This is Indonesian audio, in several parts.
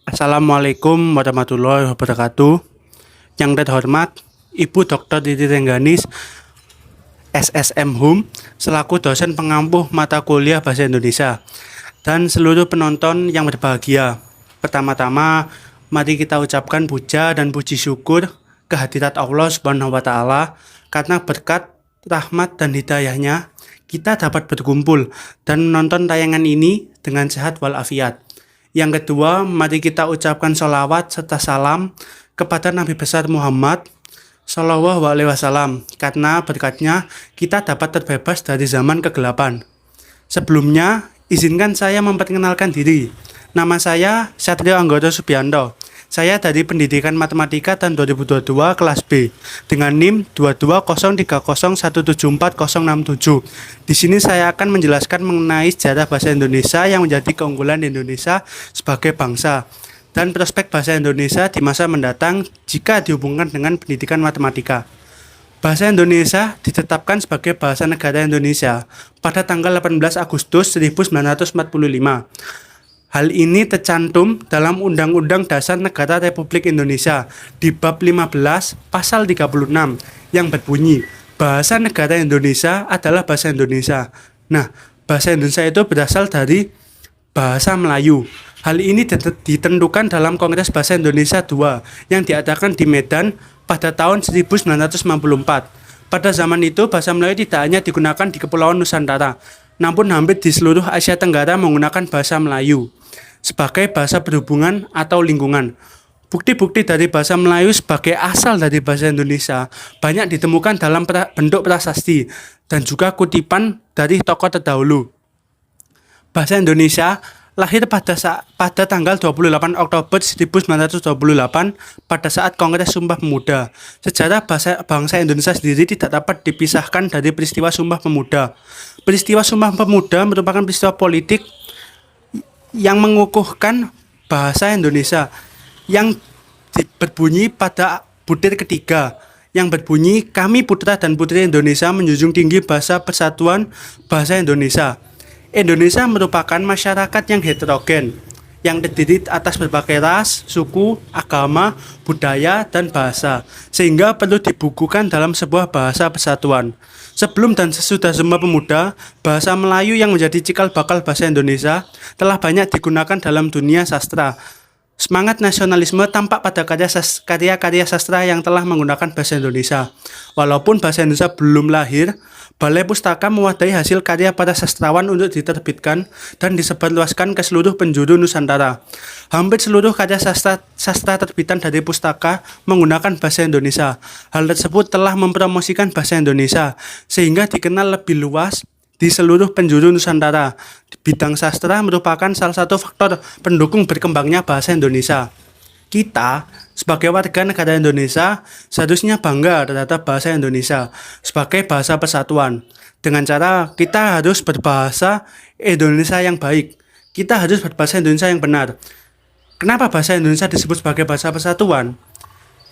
Assalamualaikum warahmatullahi wabarakatuh. Yang terhormat Ibu Dr. Titi Rengganis, SSM Hum, selaku dosen pengampu mata kuliah Bahasa Indonesia, dan seluruh penonton yang berbahagia. Pertama-tama, mari kita ucapkan puja dan puji syukur kehadirat Allah Subhanahu wa Ta'ala, karena berkat rahmat dan hidayahnya kita dapat berkumpul dan menonton tayangan ini dengan sehat walafiat. Yang kedua, mari kita ucapkan sholawat serta salam kepada Nabi besar Muhammad Shallallahu Alaihi Wasallam, karena berkatnya kita dapat terbebas dari zaman kegelapan. Sebelumnya, izinkan saya memperkenalkan diri. Nama saya Satrio Anggoro Subianto. Saya dari Pendidikan Matematika tahun 2022 kelas B dengan NIM 22030174067. Di sini saya akan menjelaskan mengenai sejarah bahasa Indonesia yang menjadi keunggulan Indonesia sebagai bangsa dan prospek bahasa Indonesia di masa mendatang jika dihubungkan dengan pendidikan matematika. Bahasa Indonesia ditetapkan sebagai bahasa negara Indonesia pada tanggal 18 Agustus 1945. Hal ini tercantum dalam Undang-Undang Dasar Negara Republik Indonesia di bab 15 pasal 36 yang berbunyi, bahasa negara Indonesia adalah bahasa Indonesia. Nah, bahasa Indonesia itu berasal dari bahasa Melayu. Hal ini ditentukan dalam Kongres Bahasa Indonesia II yang diadakan di Medan pada tahun 1994. Pada zaman itu, bahasa Melayu tidak hanya digunakan di Kepulauan Nusantara, namun hampir di seluruh Asia Tenggara menggunakan bahasa Melayu sebagai bahasa berhubungan atau lingkungan. Bukti-bukti dari bahasa Melayu sebagai asal dari bahasa Indonesia banyak ditemukan dalam bentuk prasasti dan juga kutipan dari tokoh terdahulu. Bahasa Indonesia lahir pada tanggal 28 Oktober 1928 pada saat Kongres Sumpah Pemuda. Sejarah bangsa Indonesia sendiri tidak dapat dipisahkan dari peristiwa Sumpah Pemuda. Peristiwa Sumpah Pemuda merupakan peristiwa politik yang mengukuhkan bahasa Indonesia yang berbunyi pada butir ketiga yang berbunyi, kami putra dan putri Indonesia menjunjung tinggi bahasa persatuan bahasa Indonesia. Indonesia merupakan masyarakat yang heterogen, yang terdiri atas berbagai ras, suku, agama, budaya, dan bahasa, sehingga perlu dibukukan dalam sebuah bahasa persatuan. Sebelum dan sesudah Sumpah Pemuda, bahasa Melayu yang menjadi cikal bakal bahasa Indonesia telah banyak digunakan dalam dunia sastra. Semangat nasionalisme tampak pada karya-karya sastra yang telah menggunakan bahasa Indonesia. Walaupun bahasa Indonesia belum lahir, Balai Pustaka mewadahi hasil karya para sastrawan untuk diterbitkan dan disebarluaskan ke seluruh penjuru Nusantara. Hampir seluruh karya sastra terbitan dari pustaka menggunakan bahasa Indonesia. Hal tersebut telah mempromosikan bahasa Indonesia, sehingga dikenal lebih luas di seluruh penjuru Nusantara. Bidang sastra merupakan salah satu faktor pendukung berkembangnya bahasa Indonesia. Kita, sebagai warga negara Indonesia, seharusnya bangga terhadap bahasa Indonesia sebagai bahasa persatuan. Dengan cara kita harus berbahasa Indonesia yang baik. Kita harus berbahasa Indonesia yang benar. Kenapa bahasa Indonesia disebut sebagai bahasa persatuan?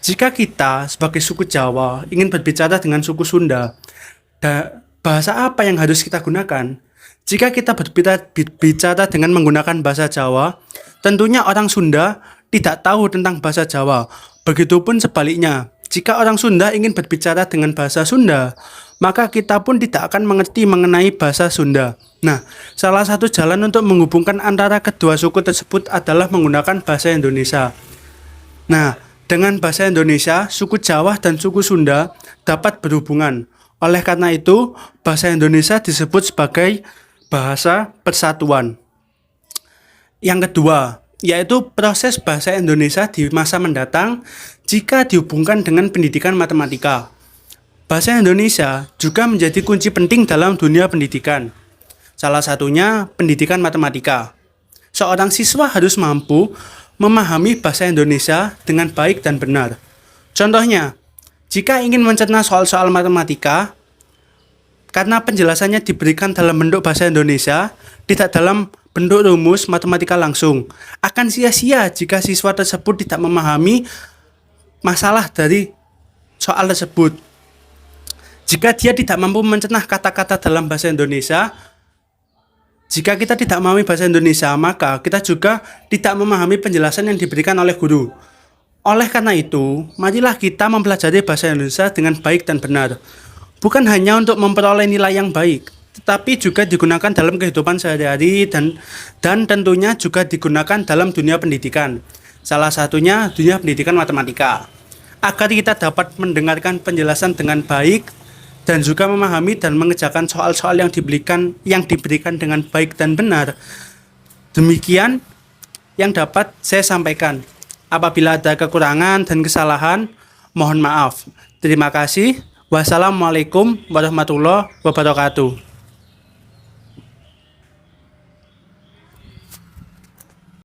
Jika kita sebagai suku Jawa ingin berbicara dengan suku Sunda, bahasa apa yang harus kita gunakan? Jika kita berbicara dengan menggunakan bahasa Jawa, tentunya orang Sunda tidak tahu tentang bahasa Jawa. Begitupun sebaliknya, jika orang Sunda ingin berbicara dengan bahasa Sunda, maka kita pun tidak akan mengerti mengenai bahasa Sunda. Nah, salah satu jalan untuk menghubungkan antara kedua suku tersebut adalah menggunakan bahasa Indonesia. Nah, dengan bahasa Indonesia, suku Jawa dan suku Sunda dapat berhubungan. Oleh karena itu, bahasa Indonesia disebut sebagai bahasa persatuan. Yang kedua, yaitu proses bahasa Indonesia di masa mendatang jika dihubungkan dengan pendidikan matematika. Bahasa Indonesia juga menjadi kunci penting dalam dunia pendidikan. Salah satunya pendidikan matematika. Seorang siswa harus mampu memahami bahasa Indonesia dengan baik dan benar. Contohnya, jika ingin mencerna soal-soal matematika, karena penjelasannya diberikan dalam bentuk bahasa Indonesia, tidak dalam bentuk rumus matematika langsung, akan sia-sia jika siswa tersebut tidak memahami masalah dari soal tersebut. Jika dia tidak mampu mencerna kata-kata dalam bahasa Indonesia, Jika kita tidak memahami bahasa Indonesia, maka kita juga tidak memahami penjelasan yang diberikan oleh guru. Oleh karena itu, marilah kita mempelajari bahasa Indonesia dengan baik dan benar. Bukan hanya untuk memperoleh nilai yang baik, tetapi juga digunakan dalam kehidupan sehari-hari dan tentunya juga digunakan dalam dunia pendidikan. Salah satunya dunia pendidikan matematika. Agar kita dapat mendengarkan penjelasan dengan baik dan juga memahami dan mengerjakan soal-soal yang diberikan dengan baik dan benar. Demikian yang dapat saya sampaikan. Apabila ada kekurangan dan kesalahan, mohon maaf. Terima kasih. Wassalamualaikum warahmatullahi wabarakatuh.